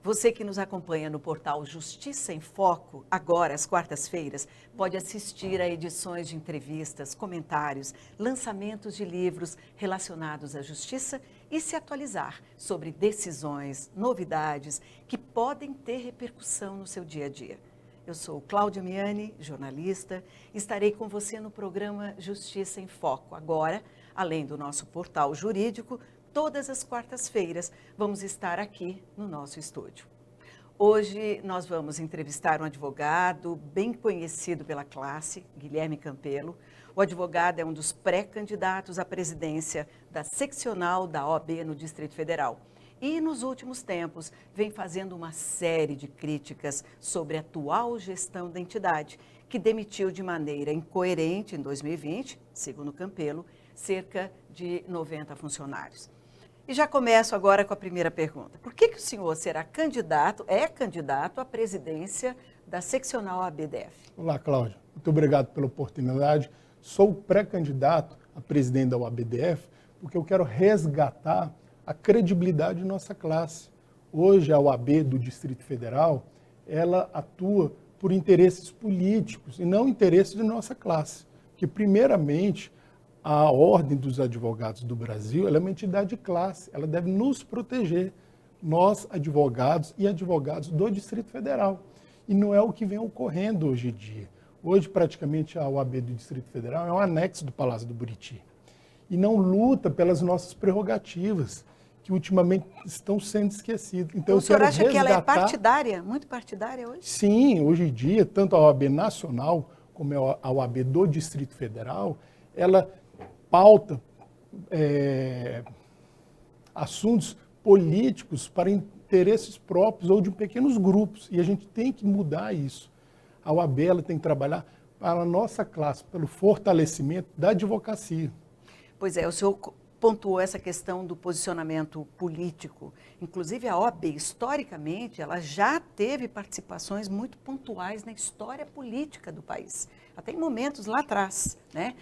Você que nos acompanha no portal Justiça em Foco, agora às quartas-feiras, pode assistir a edições de entrevistas, comentários, lançamentos de livros relacionados à justiça e se atualizar sobre decisões, novidades que podem ter repercussão no seu dia a dia. Eu sou Cláudia Miani, jornalista, estarei com você no programa Justiça em Foco. Agora, além do nosso portal jurídico, todas as quartas-feiras vamos estar aqui no nosso estúdio. Hoje nós vamos entrevistar um advogado bem conhecido pela classe, Guilherme Campelo. O advogado é um dos pré-candidatos à presidência da seccional da OAB no Distrito Federal. E nos últimos tempos vem fazendo uma série de críticas sobre a atual gestão da entidade, que demitiu de maneira incoerente em 2020, segundo Campelo, cerca de 90 funcionários. E já começo agora com a primeira pergunta. Por que o senhor será candidato à presidência da seccional OAB-DF? Olá, Cláudia. Muito obrigado pela oportunidade. Sou pré-candidato a presidente da OAB-DF porque eu quero resgatar a credibilidade de nossa classe. Hoje, a OAB do Distrito Federal, ela atua por interesses políticos e não interesses de nossa classe. Que, primeiramente, a Ordem dos Advogados do Brasil ela é uma entidade de classe, ela deve nos proteger, nós, advogados e advogados do Distrito Federal. E não é o que vem ocorrendo hoje em dia. Hoje, praticamente, a OAB do Distrito Federal é um anexo do Palácio do Buriti. E não luta pelas nossas prerrogativas, que ultimamente estão sendo esquecidas. Então, o senhor acha que ela é partidária, muito partidária hoje? Sim, hoje em dia, tanto a OAB nacional como a OAB do Distrito Federal, ela pauta assuntos políticos para interesses próprios ou de pequenos grupos. E a gente tem que mudar isso. A OAB ela tem que trabalhar para a nossa classe, pelo fortalecimento da advocacia. Pois é, o senhor pontuou essa questão do posicionamento político. Inclusive, a OAB, historicamente, ela já teve participações muito pontuais na história política do país. Até em momentos lá atrás, né?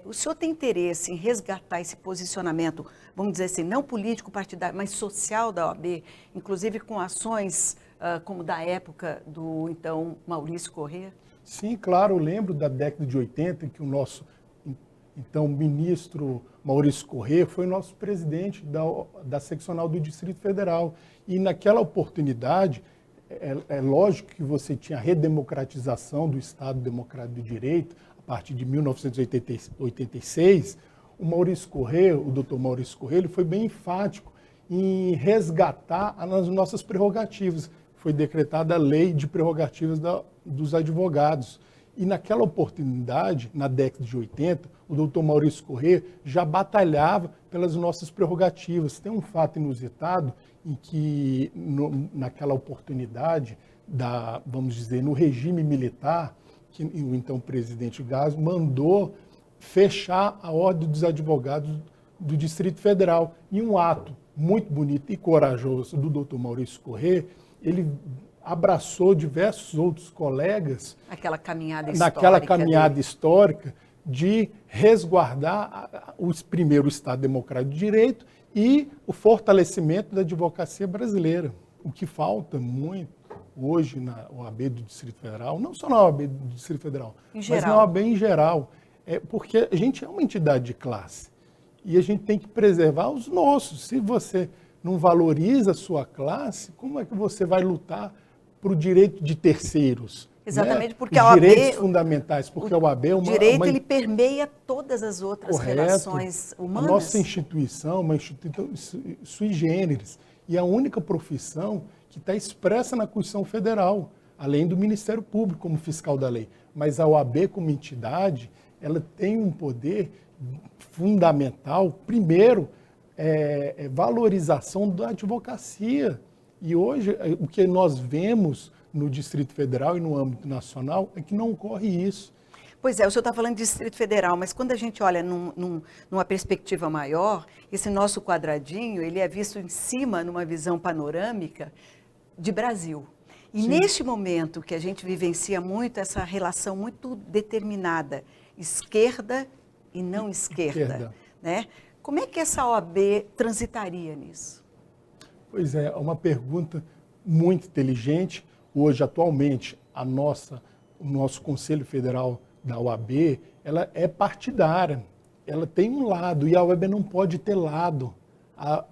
O senhor tem interesse em resgatar esse posicionamento, vamos dizer assim, não político partidário, mas social da OAB, inclusive com ações como da época do, então, Maurício Corrêa? Sim, claro, eu lembro da década de 80, em que o nosso, então, ministro Maurício Corrêa foi o nosso presidente da seccional do Distrito Federal. E naquela oportunidade, é lógico que você tinha a redemocratização do Estado Democrático de Direito, a partir de 1986, o Maurício Corrêa, o doutor Maurício Corrêa, ele foi bem enfático em resgatar as nossas prerrogativas. Foi decretada a lei de prerrogativas dos advogados. E naquela oportunidade, na década de 80, o doutor Maurício Corrêa já batalhava pelas nossas prerrogativas. Tem um fato inusitado em que, naquela oportunidade, vamos dizer, no regime militar, que o então presidente Geisel mandou fechar a Ordem dos Advogados do Distrito Federal. E um ato muito bonito e corajoso do doutor Maurício Corrêa, ele abraçou diversos outros colegas naquela caminhada histórica de resguardar primeiro o Estado Democrático de Direito e o fortalecimento da advocacia brasileira. O que falta muito hoje na OAB do Distrito Federal, não só na OAB do Distrito Federal, mas na OAB em geral, porque a gente é uma entidade de classe e a gente tem que preservar os nossos. Se você não valoriza a sua classe, como é que você vai lutar para o direito de terceiros? Exatamente, né? porque a OAB, direitos fundamentais, porque a OAB é uma... O direito, ele permeia todas as outras relações humanas. A nossa instituição é uma instituição sui generis, e a única profissão que está expressa na Constituição Federal, além do Ministério Público como fiscal da lei. Mas a OAB, como entidade, ela tem um poder fundamental, primeiro, valorização da advocacia. E hoje, o que nós vemos no Distrito Federal e no âmbito nacional é que não ocorre isso. Pois é, o senhor está falando de Distrito Federal, mas quando a gente olha numa perspectiva maior, esse nosso quadradinho, ele é visto em cima, numa visão panorâmica, de Brasil. E Sim. Neste momento que a gente vivencia muito essa relação muito determinada, esquerda e não esquerda, né? Como é que essa OAB transitaria nisso? Pois é, uma pergunta muito inteligente. Hoje, atualmente, o nosso Conselho Federal da OAB, ela é partidária, ela tem um lado, e a OAB não pode ter lado.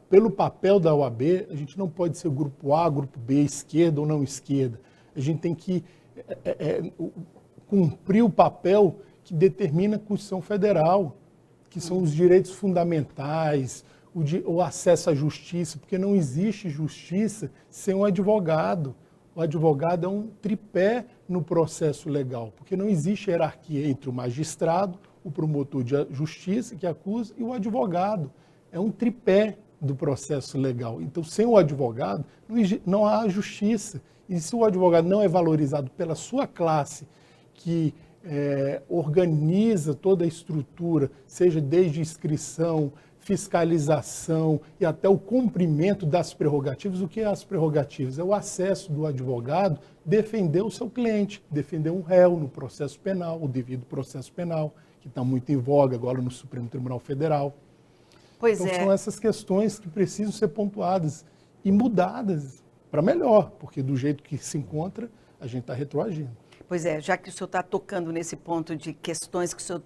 Pelo papel da OAB, a gente não pode ser grupo A, grupo B, esquerda ou não esquerda. A gente tem que cumprir o papel que determina a Constituição Federal, que são os direitos fundamentais, o acesso à justiça, porque não existe justiça sem um advogado. O advogado é um tripé no processo legal, porque não existe hierarquia entre o magistrado, o promotor de justiça que acusa e o advogado. É um tripé do processo legal. Então, sem o advogado, não há justiça. E se o advogado não é valorizado pela sua classe, que organiza toda a estrutura, seja desde inscrição, fiscalização e até o cumprimento das prerrogativas. O que é as prerrogativas? É o acesso do advogado defender o seu cliente, defender um réu no processo penal, o devido processo penal, que está muito em voga agora no Supremo Tribunal Federal. Pois então, é. São essas questões que precisam ser pontuadas e mudadas para melhor, porque do jeito que se encontra, a gente está retroagindo. Pois é, já que o senhor está tocando nesse ponto de questões que o senhor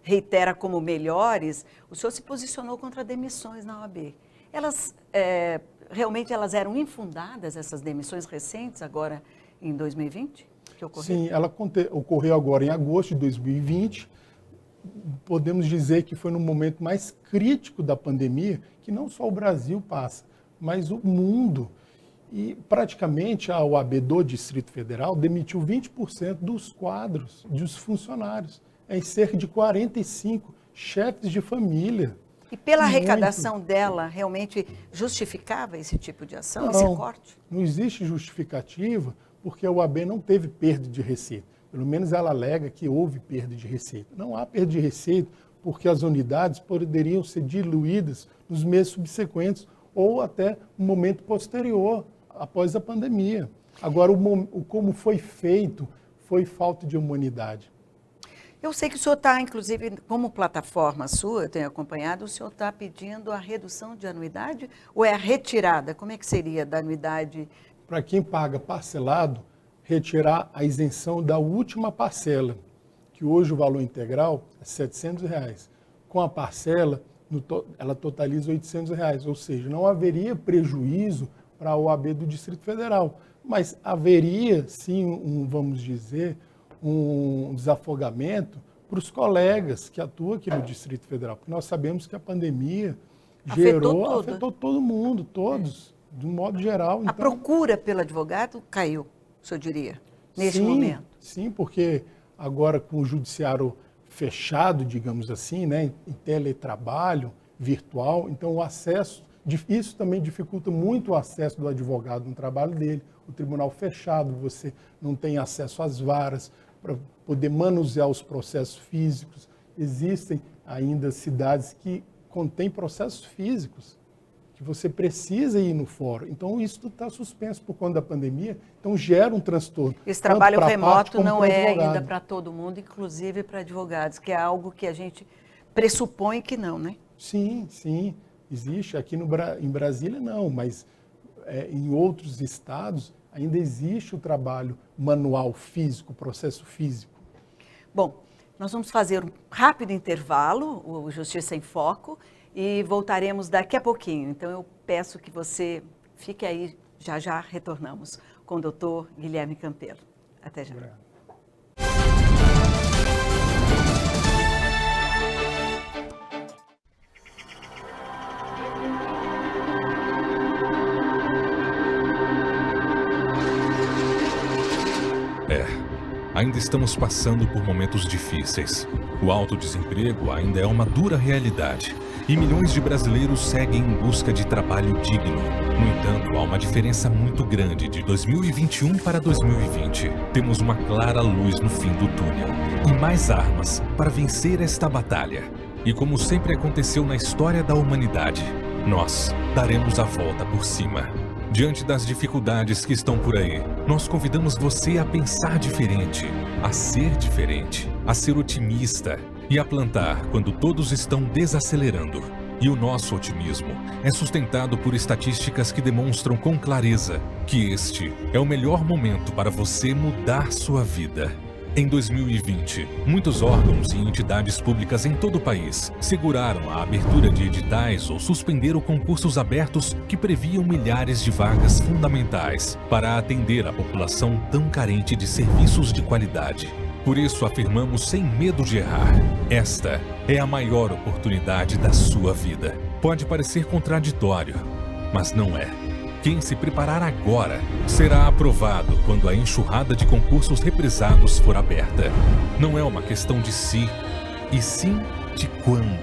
reitera como melhores, o senhor se posicionou contra demissões na OAB. Elas, realmente, elas eram infundadas, essas demissões recentes, agora em 2020? Que ocorreu? Sim, ela ocorreu agora em agosto de 2020. Podemos dizer que foi no momento mais crítico da pandemia, que não só o Brasil passa, mas o mundo. E praticamente a OAB do Distrito Federal demitiu 20% dos quadros, dos funcionários. Em cerca de 45 chefes de família. E pela arrecadação dela, realmente justificava esse tipo de ação, esse corte? Não existe justificativa, porque a OAB não teve perda de receita. Pelo menos ela alega que houve perda de receita. Não há perda de receita, porque as unidades poderiam ser diluídas nos meses subsequentes ou até um momento posterior, após a pandemia. Agora, como foi feito, foi falta de humanidade. Eu sei que o senhor está, inclusive, como plataforma sua, eu tenho acompanhado, o senhor está pedindo a redução de anuidade ou é a retirada? Como é que seria da anuidade? Para quem paga parcelado, retirar a isenção da última parcela, que hoje o valor integral é R$ 700. Com a parcela, ela totaliza R$ 800, ou seja, não haveria prejuízo para a OAB do Distrito Federal, mas haveria, sim, vamos dizer, um desafogamento para os colegas que atuam aqui no Distrito Federal, porque nós sabemos que a pandemia afetou todo mundo, todos, de um modo geral. A procura pelo advogado caiu, o senhor diria, neste sim, momento? Sim, porque agora com o judiciário fechado, digamos assim, né, em teletrabalho, virtual, então o acesso, isso também dificulta muito o acesso do advogado no trabalho dele. O tribunal fechado, você não tem acesso às varas para poder manusear os processos físicos. Existem ainda cidades que contêm processos físicos, que você precisa ir no fórum. Então, isso está suspenso por conta da pandemia, então gera um transtorno. Esse trabalho remoto não é ainda para todo mundo, inclusive para advogados, que é algo que a gente pressupõe que não, né? Sim, sim. Existe. Aqui em Brasília não, mas em outros estados ainda existe o trabalho manual físico, processo físico. Bom, nós vamos fazer um rápido intervalo, o Justiça em Foco, e voltaremos daqui a pouquinho. Então eu peço que você fique aí, já retornamos com o doutor Guilherme Campelo. Até já. Obrigado. Ainda estamos passando por momentos difíceis. O alto desemprego ainda é uma dura realidade e milhões de brasileiros seguem em busca de trabalho digno. No entanto, há uma diferença muito grande de 2021 para 2020. Temos uma clara luz no fim do túnel e mais armas para vencer esta batalha. E como sempre aconteceu na história da humanidade, nós daremos a volta por cima. Diante das dificuldades que estão por aí, nós convidamos você a pensar diferente, a ser otimista e a plantar quando todos estão desacelerando. E o nosso otimismo é sustentado por estatísticas que demonstram com clareza que este é o melhor momento para você mudar sua vida. Em 2020, muitos órgãos e entidades públicas em todo o país seguraram a abertura de editais ou suspenderam concursos abertos que previam milhares de vagas fundamentais para atender a população tão carente de serviços de qualidade. Por isso, afirmamos sem medo de errar: esta é a maior oportunidade da sua vida. Pode parecer contraditório, mas não é. Quem se preparar agora será aprovado quando a enxurrada de concursos represados for aberta. Não é uma questão de se, e sim de quando.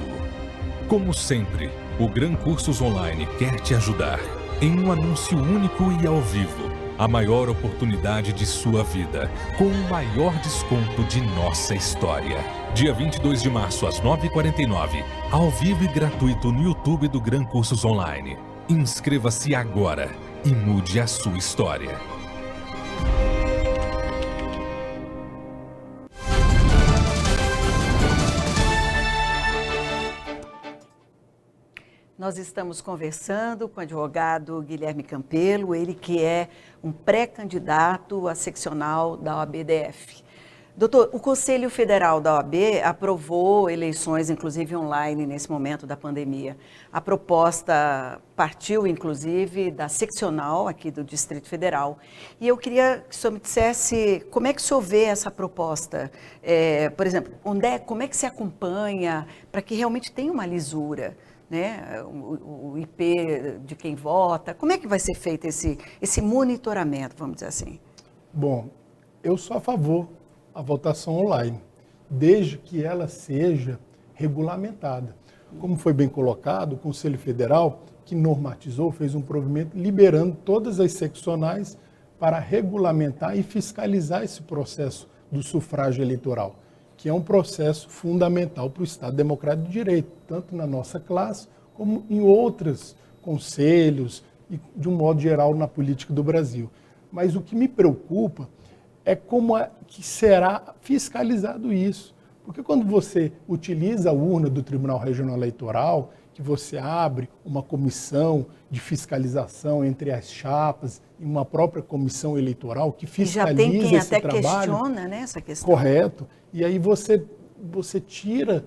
Como sempre, o Gran Cursos Online quer te ajudar em um anúncio único e ao vivo. A maior oportunidade de sua vida, com o maior desconto de nossa história. Dia 22 de março, às 9h49, ao vivo e gratuito no YouTube do Gran Cursos Online. Inscreva-se agora e mude a sua história. Nós estamos conversando com o advogado Guilherme Campelo, ele que é um pré-candidato a seccional da OAB-DF. Doutor, o Conselho Federal da OAB aprovou eleições, inclusive online, nesse momento da pandemia. A proposta partiu, inclusive, da seccional aqui do Distrito Federal. E eu queria que o senhor me dissesse como é que o senhor vê essa proposta. Por exemplo, como é que se acompanha para que realmente tenha uma lisura, né? O IP de quem vota. Como é que vai ser feito esse monitoramento, vamos dizer assim? Bom, eu sou a favor a votação online, desde que ela seja regulamentada. Como foi bem colocado, o Conselho Federal, que normatizou, fez um provimento liberando todas as seccionais para regulamentar e fiscalizar esse processo do sufrágio eleitoral, que é um processo fundamental para o Estado Democrático de Direito, tanto na nossa classe como em outros conselhos e, de um modo geral, na política do Brasil. Mas o que me preocupa é como que será fiscalizado isso. Porque quando você utiliza a urna do Tribunal Regional Eleitoral, que você abre uma comissão de fiscalização entre as chapas e uma própria comissão eleitoral que fiscaliza esse trabalho. Já tem quem até questiona, né, essa questão. Correto. E aí você tira,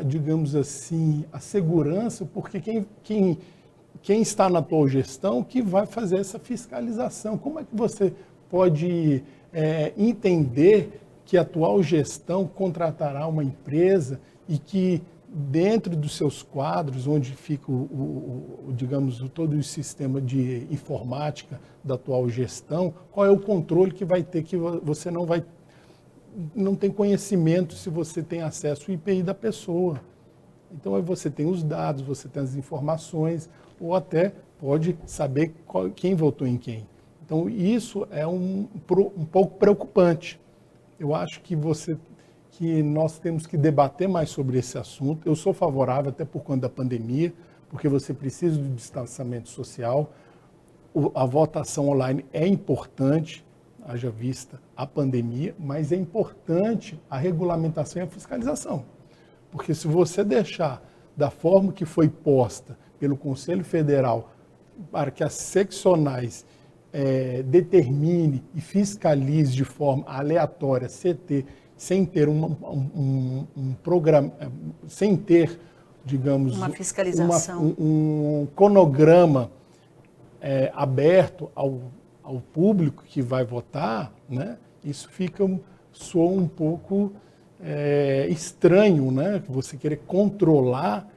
digamos assim, a segurança, porque quem está na tua gestão que vai fazer essa fiscalização. Como é que você pode entender que a atual gestão contratará uma empresa e que dentro dos seus quadros, onde fica digamos, todo o sistema de informática da atual gestão, qual é o controle que vai ter, que você não tem conhecimento se você tem acesso ao IPI da pessoa. Então aí você tem os dados, você tem as informações, ou até pode saber quem votou em quem. Então, isso é um pouco preocupante. Eu acho que nós temos que debater mais sobre esse assunto. Eu sou favorável, até por conta da pandemia, porque você precisa do distanciamento social. A votação online é importante, haja vista a pandemia, mas é importante a regulamentação e a fiscalização. Porque se você deixar da forma que foi posta pelo Conselho Federal para que as seccionais determine e fiscalize de forma aleatória, sem ter um programa, sem ter, digamos, uma fiscalização, um cronograma aberto ao público que vai votar, né? Isso soa um pouco estranho, né? Você querer controlar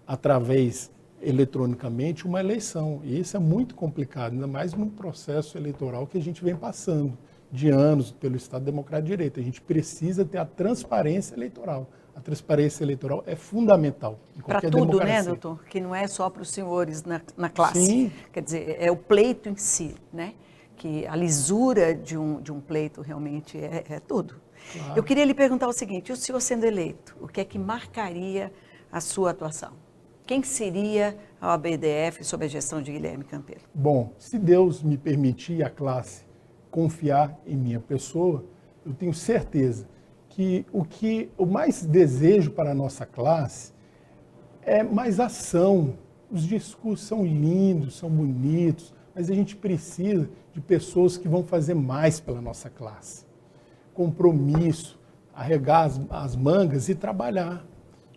através eletronicamente uma eleição. E isso é muito complicado, ainda mais num processo eleitoral que a gente vem passando de anos pelo Estado Democrático de Direito. A gente precisa ter a transparência eleitoral. A transparência eleitoral é fundamental em qualquer democracia. Para tudo, né, doutor? Que não é só para os senhores na classe. Sim. Quer dizer, é o pleito em si, né? Que a lisura de um pleito realmente é tudo. Claro. Eu queria lhe perguntar o seguinte: o senhor sendo eleito, o que é que marcaria a sua atuação? Quem seria a OAB-DF sob a gestão de Guilherme Campelo? Bom, se Deus me permitir e a classe confiar em minha pessoa, eu tenho certeza que o mais desejo para a nossa classe é mais ação. Os discursos são lindos, são bonitos, mas a gente precisa de pessoas que vão fazer mais pela nossa classe. Compromisso, arregar as mangas e trabalhar.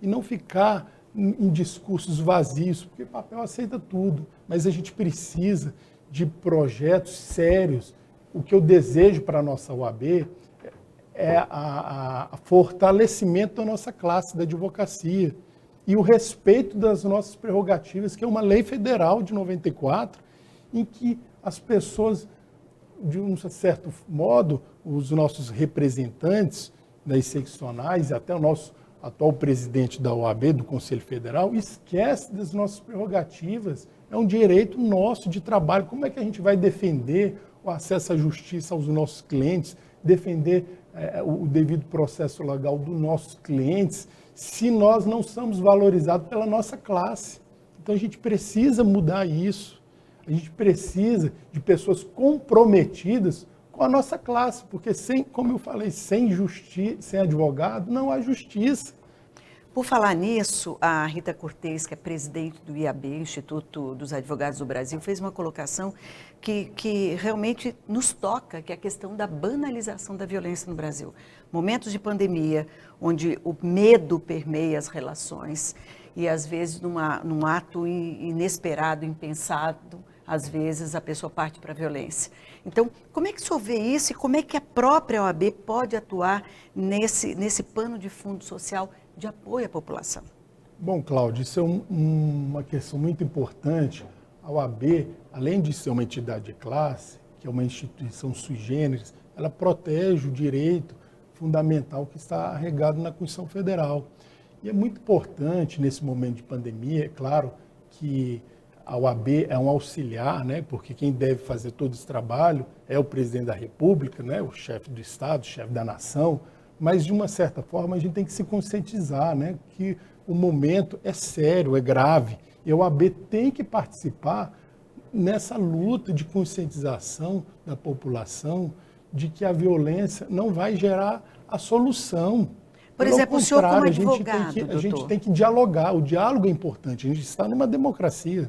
E não ficar em discursos vazios, porque papel aceita tudo, mas a gente precisa de projetos sérios. O que eu desejo para a nossa OAB é o fortalecimento da nossa classe, da advocacia, e o respeito das nossas prerrogativas, que é uma lei federal de 94, em que as pessoas, de um certo modo, os nossos representantes das seccionais, e até o nosso atual presidente da OAB, do Conselho Federal, esquece das nossas prerrogativas. É um direito nosso de trabalho. Como é que a gente vai defender o acesso à justiça aos nossos clientes, defender o devido processo legal dos nossos clientes, se nós não somos valorizados pela nossa classe? Então a gente precisa mudar isso. A gente precisa de pessoas comprometidas com a nossa classe, porque como eu falei, sem advogado não há justiça. Por falar nisso, a Rita Cortez, que é presidente do IAB, Instituto dos Advogados do Brasil, fez uma colocação que realmente nos toca, que é a questão da banalização da violência no Brasil. Momentos de pandemia, onde o medo permeia as relações e, às vezes, num ato inesperado, impensado, às vezes a pessoa parte para a violência. Então, como é que o senhor vê isso e como é que a própria OAB pode atuar nesse pano de fundo social de apoio à população? Bom, Cláudia, isso é uma questão muito importante. A OAB, além de ser uma entidade de classe, que é uma instituição sui generis, ela protege o direito fundamental que está arregado na Constituição Federal. E é muito importante, nesse momento de pandemia, é claro que a OAB é um auxiliar, né, porque quem deve fazer todo esse trabalho é o presidente da República, né, o chefe do Estado, o chefe da nação, mas, de uma certa forma, a gente tem que se conscientizar, né, que o momento é sério, é grave, e a OAB tem que participar nessa luta de conscientização da população de que a violência não vai gerar a solução. Por exemplo, o senhor como advogado, a gente tem que dialogar, o diálogo é importante, a gente está numa democracia.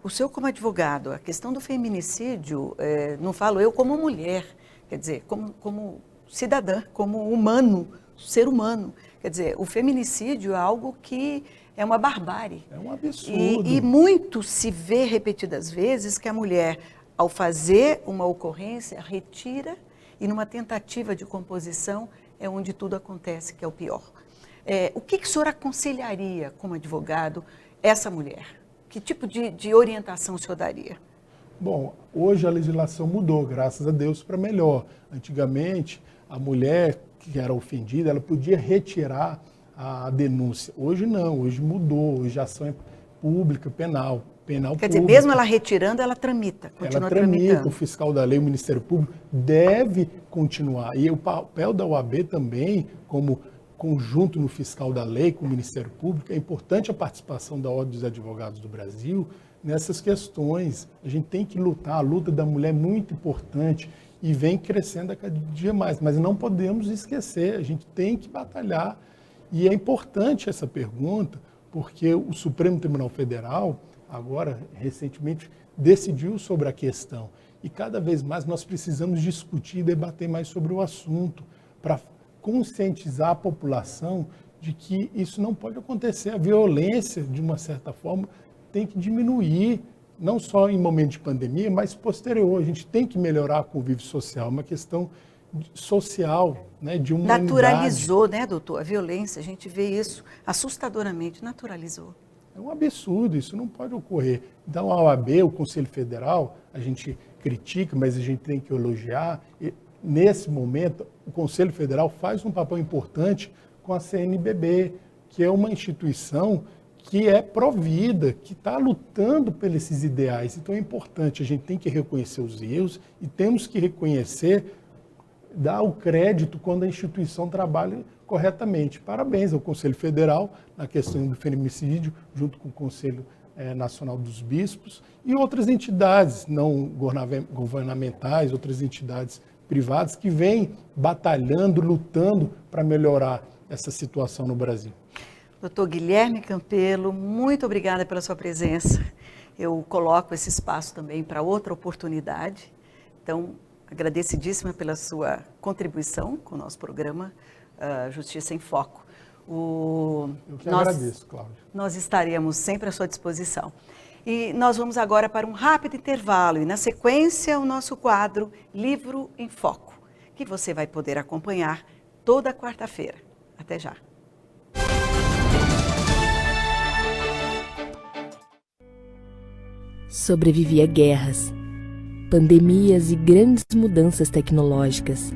O senhor como advogado, a questão do feminicídio, não falo eu como mulher, quer dizer, como cidadã, como humano, ser humano. Quer dizer, o feminicídio é algo que é uma barbárie. É um absurdo. E muito se vê repetidas vezes que a mulher, ao fazer uma ocorrência, retira e numa tentativa de composição é onde tudo acontece, que é o pior. O que o senhor aconselharia como advogado essa mulher? Que tipo de orientação o senhor daria? Bom, hoje a legislação mudou, graças a Deus, para melhor. Antigamente, a mulher que era ofendida, ela podia retirar a denúncia. Hoje não, hoje mudou, hoje a ação é pública, penal Quer dizer, mesmo ela retirando, ela tramita, continua tramitando. O fiscal da lei, o Ministério Público, deve continuar. E o papel da OAB também, como conjunto no fiscal da lei com o Ministério Público, é importante a participação da Ordem dos Advogados do Brasil nessas questões. A gente tem que lutar, a luta da mulher é muito importante e vem crescendo a cada dia mais, mas não podemos esquecer, a gente tem que batalhar. E é importante essa pergunta, porque o Supremo Tribunal Federal, agora, recentemente, decidiu sobre a questão. E cada vez mais nós precisamos discutir e debater mais sobre o assunto, para conscientizar a população de que isso não pode acontecer. A violência, de uma certa forma, tem que diminuir, não só em momento de pandemia, mas posterior. A gente tem que melhorar o convívio social, uma questão social, né, de humanidade. Naturalizou, né, doutor? A violência, a gente vê isso assustadoramente, naturalizou. É um absurdo, isso não pode ocorrer. Então, a OAB, o Conselho Federal, a gente critica, mas a gente tem que elogiar. E, nesse momento, o Conselho Federal faz um papel importante com a CNBB, que é uma instituição que é provida, que está lutando por esses ideais. Então, é importante, a gente tem que reconhecer os erros e temos que reconhecer, dar o crédito quando a instituição trabalha corretamente. Parabéns ao Conselho Federal na questão do feminicídio, junto com o Conselho Nacional dos Bispos e outras entidades não governamentais, outras entidades privadas que vêm batalhando, lutando para melhorar essa situação no Brasil. Doutor Guilherme Campelo, muito obrigada pela sua presença. Eu coloco esse espaço também para outra oportunidade. Então, agradecidíssima pela sua contribuição com o nosso programa Justiça em Foco. Eu que agradeço, Cláudia. Nós estaremos sempre à sua disposição. E nós vamos agora para um rápido intervalo e, na sequência, o nosso quadro Livro em Foco, que você vai poder acompanhar toda quarta-feira. Até já. Sobrevivi a guerras, pandemias e grandes mudanças tecnológicas.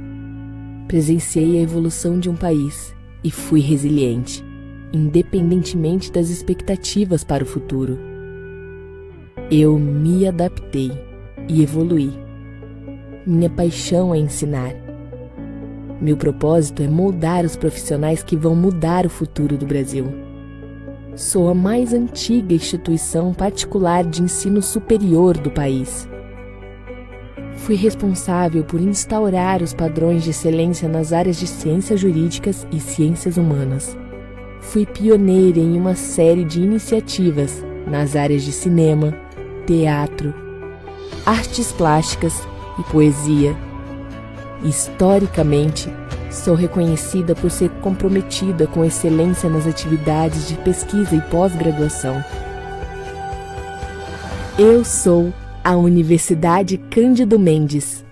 Presenciei a evolução de um país e fui resiliente, independentemente das expectativas para o futuro. Eu me adaptei e evoluí. Minha paixão é ensinar. Meu propósito é moldar os profissionais que vão mudar o futuro do Brasil. Sou a mais antiga instituição particular de ensino superior do país. Fui responsável por instaurar os padrões de excelência nas áreas de ciências jurídicas e ciências humanas. Fui pioneira em uma série de iniciativas nas áreas de cinema, teatro, artes plásticas e poesia. Historicamente, sou reconhecida por ser comprometida com excelência nas atividades de pesquisa e pós-graduação. Eu sou a Universidade Cândido Mendes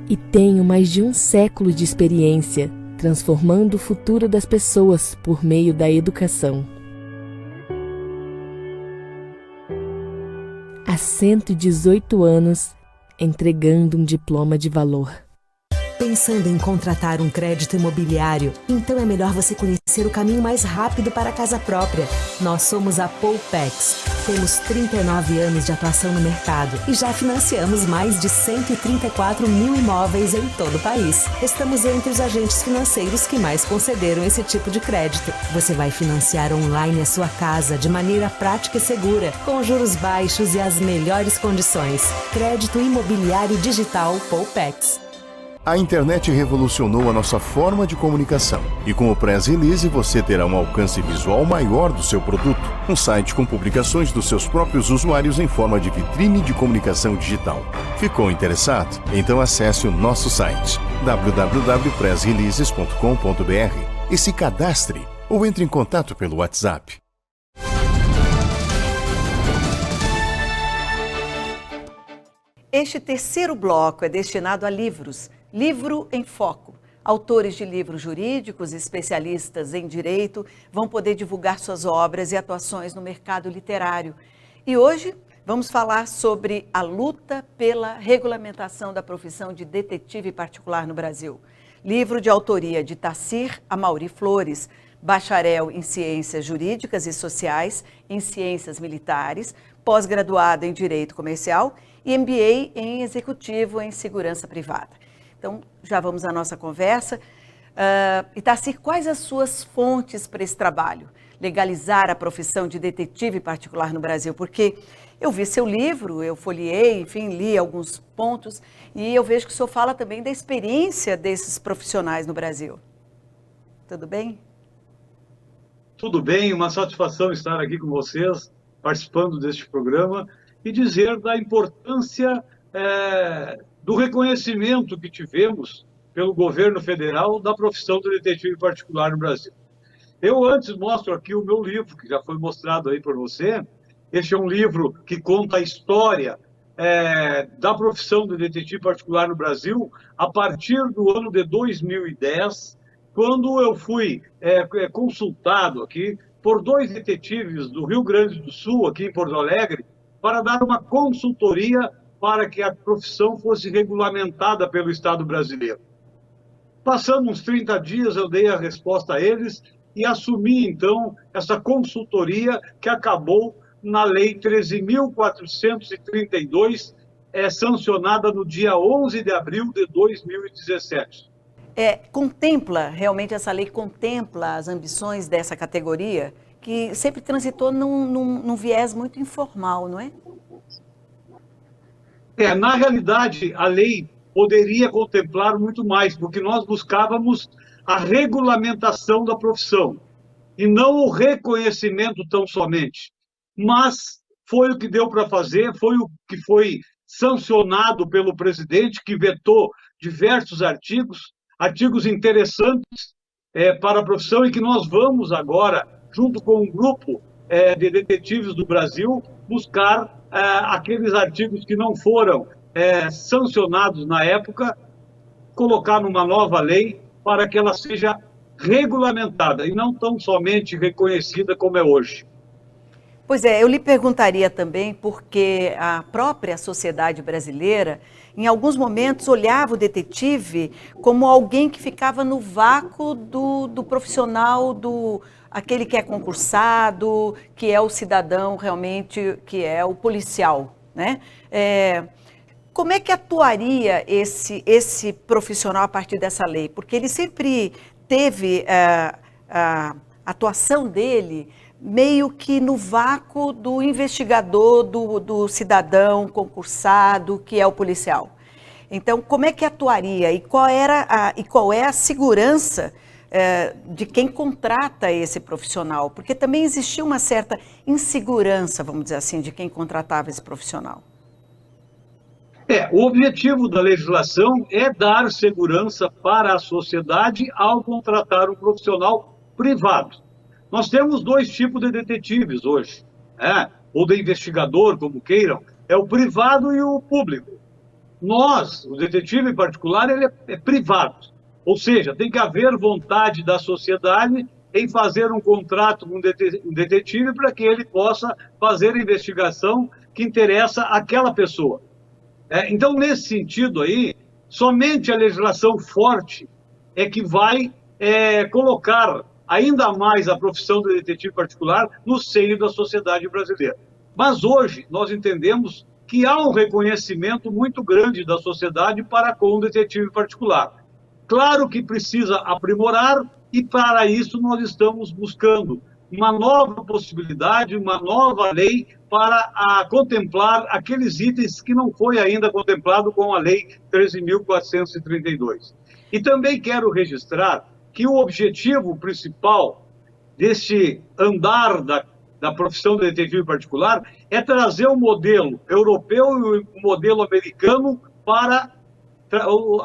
e tenho mais de um século de experiência transformando o futuro das pessoas por meio da educação. Há 118 anos, entregando um diploma de valor. Pensando em contratar um crédito imobiliário? Então é melhor você conhecer o caminho mais rápido para a casa própria. Nós somos a Poupex. Temos 39 anos de atuação no mercado e já financiamos mais de 134 mil imóveis em todo o país. Estamos entre os agentes financeiros que mais concederam esse tipo de crédito. Você vai financiar online a sua casa de maneira prática e segura, com juros baixos e as melhores condições. Crédito imobiliário digital Poupex. A internet revolucionou a nossa forma de comunicação e com o Press Release você terá um alcance visual maior do seu produto. Um site com publicações dos seus próprios usuários em forma de vitrine de comunicação digital. Ficou interessado? Então acesse o nosso site www.pressreleases.com.br e se cadastre ou entre em contato pelo WhatsApp. Este terceiro bloco é destinado a livros. Livro em Foco. Autores de livros jurídicos e especialistas em direito vão poder divulgar suas obras e atuações no mercado literário. E hoje vamos falar sobre a luta pela regulamentação da profissão de detetive particular no Brasil. Livro de autoria de Tacir Amauri Flores, bacharel em Ciências Jurídicas e Sociais, em Ciências Militares, pós-graduado em Direito Comercial e MBA em Executivo em Segurança Privada. Então, já vamos à nossa conversa. Tacir, quais as suas fontes para esse trabalho? Legalizar a profissão de detetive particular no Brasil? Porque eu vi seu livro, eu folheei, enfim, li alguns pontos, e eu vejo que o senhor fala também da experiência desses profissionais no Brasil. Tudo bem? Tudo bem, uma satisfação estar aqui com vocês, participando deste programa, e dizer da importância do reconhecimento que tivemos pelo governo federal da profissão do detetive particular no Brasil. Eu antes mostro aqui o meu livro, que já foi mostrado aí por você. Este é um livro que conta a história da profissão do detetive particular no Brasil a partir do ano de 2010, quando eu fui consultado aqui por 2 detetives do Rio Grande do Sul, aqui em Porto Alegre, para dar uma consultoria para que a profissão fosse regulamentada pelo Estado brasileiro. Passando uns 30 dias, eu dei a resposta a eles e assumi, então, essa consultoria que acabou na Lei 13.432, sancionada no dia 11 de abril de 2017. Realmente essa lei contempla as ambições dessa categoria, que sempre transitou num viés muito informal, não é? Na realidade, a lei poderia contemplar muito mais, porque nós buscávamos a regulamentação da profissão. e não o reconhecimento tão somente. Mas foi o que deu para fazer, foi o que foi sancionado pelo presidente, que vetou diversos artigos interessantes para a profissão, e que nós vamos agora, junto com um grupo de detetives do Brasil, buscar aqueles artigos que não foram sancionados na época, colocar numa nova lei para que ela seja regulamentada e não tão somente reconhecida como é hoje. Pois é, eu lhe perguntaria também porque a própria sociedade brasileira, em alguns momentos, olhava o detetive como alguém que ficava no vácuo do profissional, aquele que é concursado, que é o cidadão realmente, que é o policial, né? Como é que atuaria esse profissional a partir dessa lei? Porque ele sempre teve a atuação dele meio que no vácuo do investigador, do cidadão concursado, que é o policial. Então, como é que atuaria e qual é a segurança de quem contrata esse profissional? Porque também existia uma certa insegurança, vamos dizer assim, de quem contratava esse profissional. O objetivo da legislação é dar segurança para a sociedade ao contratar um profissional privado. Nós temos dois tipos de detetives hoje, ou de investigador, como queiram, é o privado e o público. O detetive particular, ele é privado, ou seja, tem que haver vontade da sociedade em fazer um contrato com um detetive para que ele possa fazer a investigação que interessa àquela pessoa. Então, nesse sentido aí, somente a legislação forte é que vai colocar ainda mais a profissão do detetive particular no seio da sociedade brasileira. Mas hoje nós entendemos que há um reconhecimento muito grande da sociedade para com o detetive particular. Claro que precisa aprimorar e para isso nós estamos buscando uma nova possibilidade, uma nova lei para contemplar aqueles itens que não foi ainda contemplado com a Lei 13.432. E também quero registrar que o objetivo principal deste andar da profissão de detetive particular é trazer o modelo europeu e o modelo americano para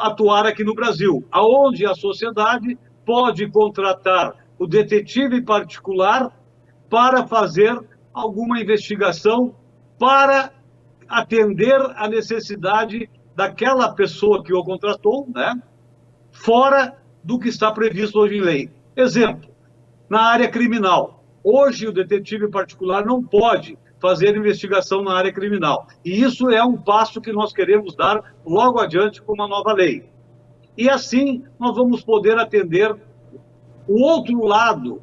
atuar aqui no Brasil, aonde a sociedade pode contratar o detetive particular para fazer alguma investigação, para atender a necessidade daquela pessoa que o contratou, fora do que está previsto hoje em lei. Exemplo, na área criminal. Hoje o detetive particular não pode fazer investigação na área criminal. E isso é um passo que nós queremos dar logo adiante com uma nova lei. E assim nós vamos poder atender o outro lado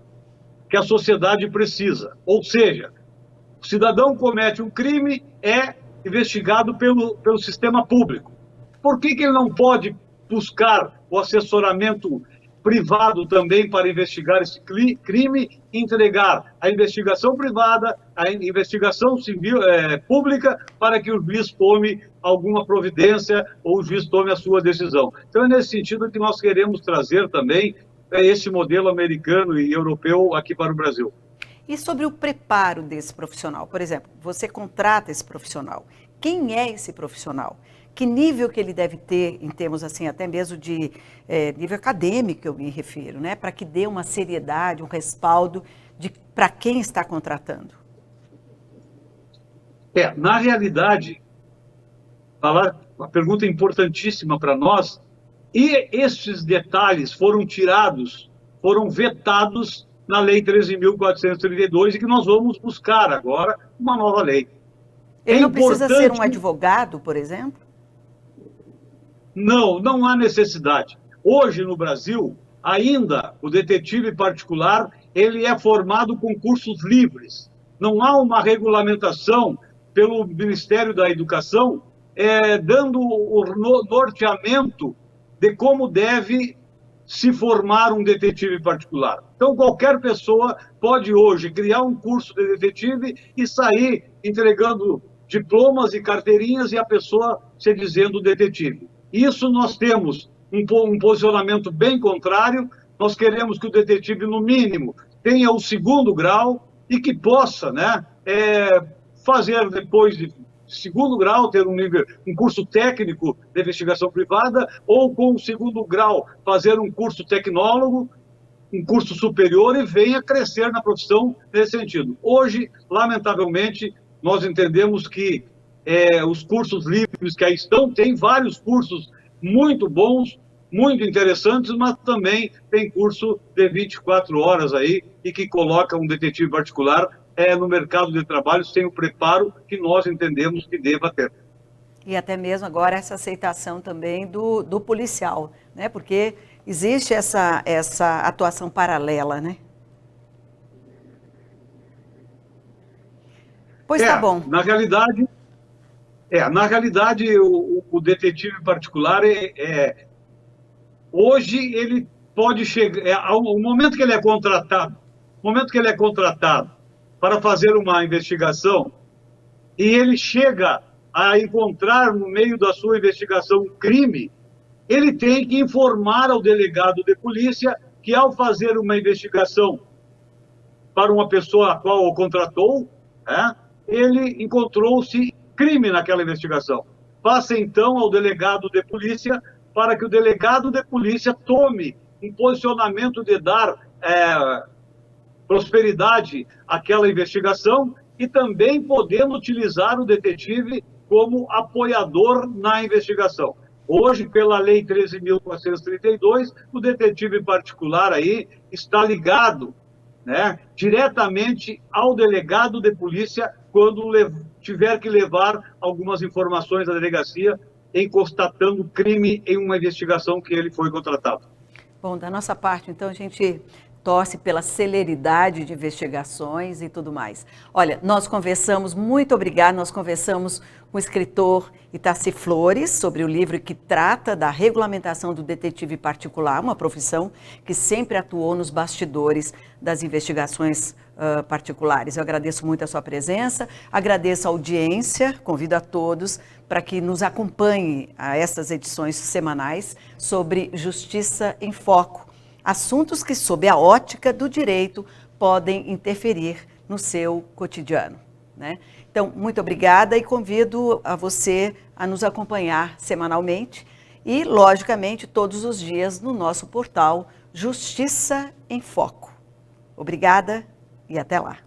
que a sociedade precisa. Ou seja, o cidadão comete um crime, é investigado pelo sistema público. Por que ele não pode buscar o assessoramento privado também para investigar esse crime, entregar a investigação privada, a investigação civil, pública, para que o juiz tome alguma providência ou o juiz tome a sua decisão? Então é nesse sentido que nós queremos trazer também esse modelo americano e europeu aqui para o Brasil. E sobre o preparo desse profissional? Por exemplo, você contrata esse profissional. Quem é esse profissional? Que nível que ele deve ter, em termos assim, até mesmo de nível acadêmico, eu me refiro, né? Para que dê uma seriedade, um respaldo para quem está contratando. Na realidade, uma pergunta importantíssima para nós, e esses detalhes foram vetados na Lei 13.432 e que nós vamos buscar agora uma nova lei. Ele não precisa ser um advogado, por exemplo? Não há necessidade. Hoje, no Brasil, ainda o detetive particular, ele é formado com cursos livres. Não há uma regulamentação pelo Ministério da Educação dando o norteamento de como deve se formar um detetive particular. Então, qualquer pessoa pode hoje criar um curso de detetive e sair entregando diplomas e carteirinhas e a pessoa se dizendo detetive. Isso nós temos um posicionamento bem contrário. Nós queremos que o detetive, no mínimo, tenha o segundo grau e que possa, né, fazer depois de segundo grau, ter um curso técnico de investigação privada, ou com o segundo grau fazer um curso tecnólogo, um curso superior, e venha crescer na profissão nesse sentido. Hoje, lamentavelmente, nós entendemos que os cursos livres que aí estão, tem vários cursos muito bons, muito interessantes, mas também tem curso de 24 horas aí, e que coloca um detetive particular no mercado de trabalho sem o preparo que nós entendemos que deva ter. E até mesmo agora essa aceitação também do policial, né? Porque existe essa atuação paralela, né? Pois tá bom. Na realidade, o detetive particular hoje ele pode chegar, o momento que ele é contratado, para fazer uma investigação, e ele chega a encontrar no meio da sua investigação um crime, ele tem que informar ao delegado de polícia que, ao fazer uma investigação para uma pessoa a qual o contratou, ele encontrou-se crime naquela investigação. Passa então ao delegado de polícia, para que o delegado de polícia tome um posicionamento de dar prosperidade àquela investigação, e também podendo utilizar o detetive como apoiador na investigação. Hoje, pela Lei 13.432, o detetive particular aí está ligado, né, diretamente ao delegado de polícia quando tiver que levar algumas informações à delegacia em constatando crime em uma investigação que ele foi contratado. Bom, da nossa parte, então, a gente torce pela celeridade de investigações e tudo mais. Olha, nós conversamos, muito obrigada, nós conversamos com o escritor Itaci Flores sobre o livro que trata da regulamentação do detetive particular, uma profissão que sempre atuou nos bastidores das investigações particulares. Eu agradeço muito a sua presença, agradeço a audiência, convido a todos para que nos acompanhem a essas edições semanais sobre Justiça em Foco. Assuntos que, sob a ótica do direito, podem interferir no seu cotidiano, né? Então, muito obrigada e convido a você a nos acompanhar semanalmente e, logicamente, todos os dias no nosso portal Justiça em Foco. Obrigada e até lá.